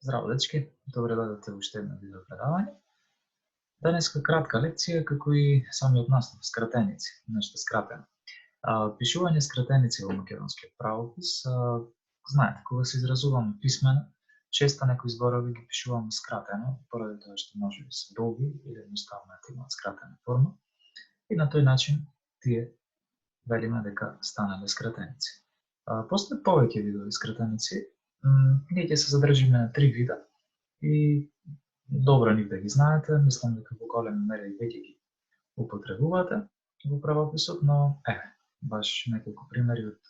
Здраво, дечки! Добре дојдовте во уште едно видео предавање. Денеска кратка лекција, како и самиот наслов, скратеници, нешто скратено. Пишување скратеници во македонскиот правопис, знаете, кога се изразуваме писмено, често некои зборови ги пишуваме скратено, поради тоа што може би се долги или едноставно имаат скратена форма, и на тој начин тие велиме дека станале скратеници. Постојат повеќе видови скратеници. Ние ќе се задржиме на 3 вида и добро нив да ги знаете, мислам дека во голема мера и веќе ги употребувате во правописот, но баш неколку примери од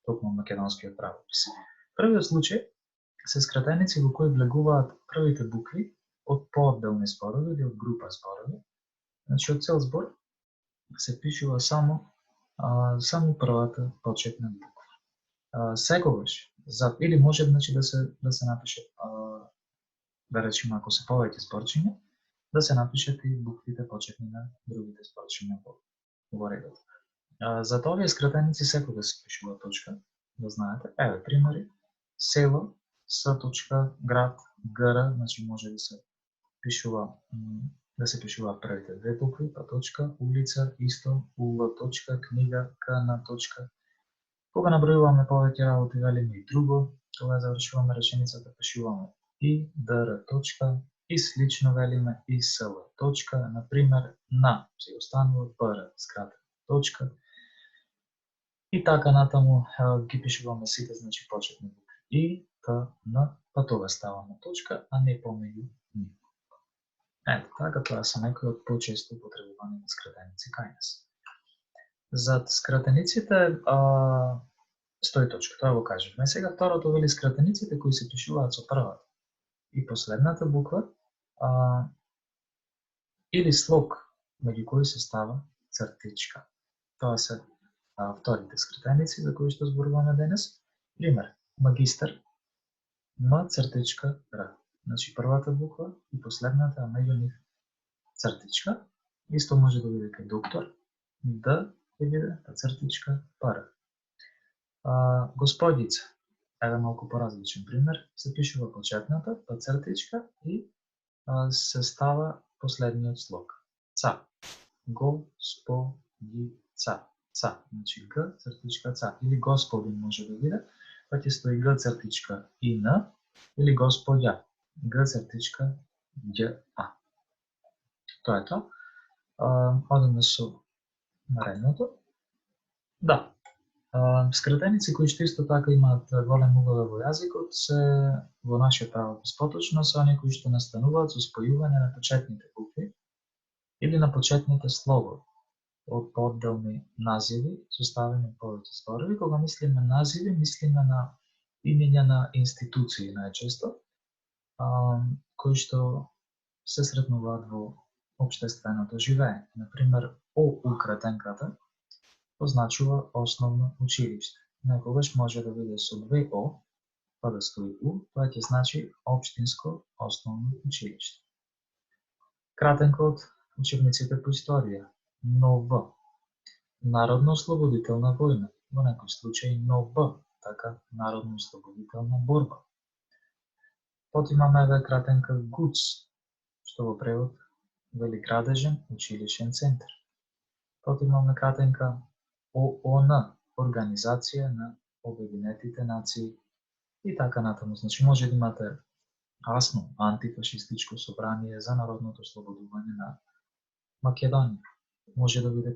токму македонскиот правопис. Првиот случај се скратеници во кои влегуваат првите букви од поодделни зборови или од група зборови. Значи, од цел збор се пишува само првата почетна буква. Секогаш или може да се напише, да речеме, ако се повеќе зборчиња, да се напишат и буквите почетни на другите зборчиња во редот. Затоа овие скратеници секогаш се пишува точка, да знаете. Еве примери: село, С точка, град, ГР, значи може да се пишуваат првите две букви, па точка, улица, исто, УЛ точка, книга, КН точка. Кога набројуваме повеќе работи, велиме и друго, кога завршуваме реченицата, пишуваме и ДР точка, и слично велиме и СЛ точка, например, на се останува ПР скратена точка, и така натаму ги пишуваме сите, значи почетни букви и, Т, Н, па тога ставаме точка, а не помеѓу нив. Ето така, тоа се некои од почесто употребувани скратеници кај нас. Зад скратениците стои точка, тоа го кажевме. Сега второто вели скратениците кои се пишуваат со првата и последната буква или слог меѓу кои се става цртичка. Тоа се вторите скратеници за кои што зборуваме денес. Пример: магистар, М цртичка Р. Значи првата буква и последната, а меѓу нив цртичка. Исто може да биде кај доктор, Д ќе биде цртичка ПР. Господица, еве малку поразличен пример, се пишува почетната, па цртичка и се става последниот слог. Ца. Господица. Ца. Значи Г цртичка Ца. Или господин може да биде, па ќе стои Г цртичка и Н, или господја, Г цртичка Ѓ А. Тоа е тоа. Одеме со наредното. Да. Скратеници кои што исто така имаат голем улога во јазикот се во нашиот правопис поточно се оние кои што настануваат со спојување на почетните букви или на почетните слогови од поодделни називи составени од повеќе зборови. Кога мислиме називи, мислиме на имиња на институции најчесто, кои што се сретнуваат во општественото живење. Например, укратенката означува основно училиште. Некогаш може да биде со 2 О, па да стои У, тоа ќе значи општинско основно училиште. Кратенко од учебниците по историја, НОВ. Народно-ослободителна војна, во некој случај НОБ, така народно-ослободителна борба. Потоа имаме кратенка ГУЦ, што во превод вели градежен училишен центар. Потоа имаме кратенка ООН, Организација на Обединетите нации, и така натаму. Значи може да имате асно антифашистичко собрание за народното ослободување на Македонија. Може да биде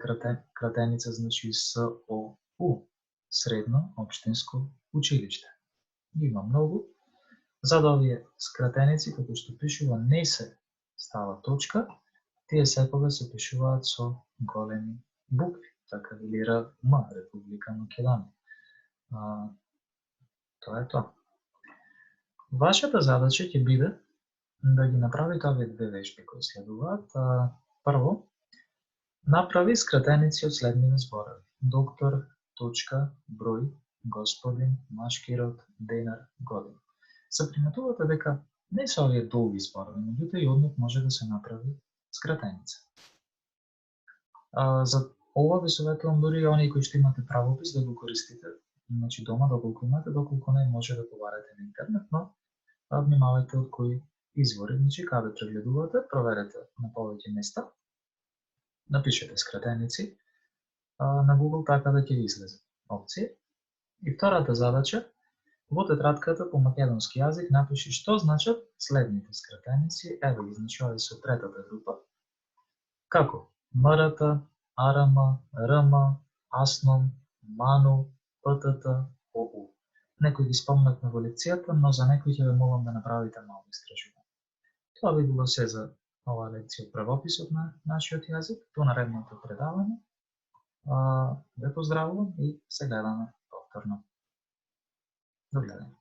кратеница, значи СОУ, Средно општинско училиште. Има многу. Зад овие скратеници, како што пишува, не се става точка, тие секогаш се пишуваат со големи букви, така или РМ, Република Македонија. Тоа е тоа. Вашата задача ќе биде да ги направите овие две вежби кои следуваат. Прво, направи скратеници од следниве зборови: доктор, точка, број, господин, машки род, денар, година. Се приметувате дека не се овие долги зборови, меѓутоа и од нив може да се направи скратеница. За ова ви советувам дури и оние кои што имате правопис да го користите, значи дома доколку имате, доколку не може да побарате на интернет, но внимавајте од кои извори, значи каде прегледувате, проверете на повеќе места, напишете скратеници на Google така да ќе ви излезе опција. И втората задача, во тетратката по македонски јазик напиши што значат следните скратеници, еве ги значи овие со третата група, како МРТ, АРМ, РМ, АСНОМ, МАНУ, ПТТ, ОУ. Некои ги спомнавме во лекцијата, но за некои ќе ве молам да направите малку истражување. Тоа би било се за оваа лекција од правописот на нашиот јазик, до наредното предавање. Ве поздравувам и се гледаме повторно. До гледање.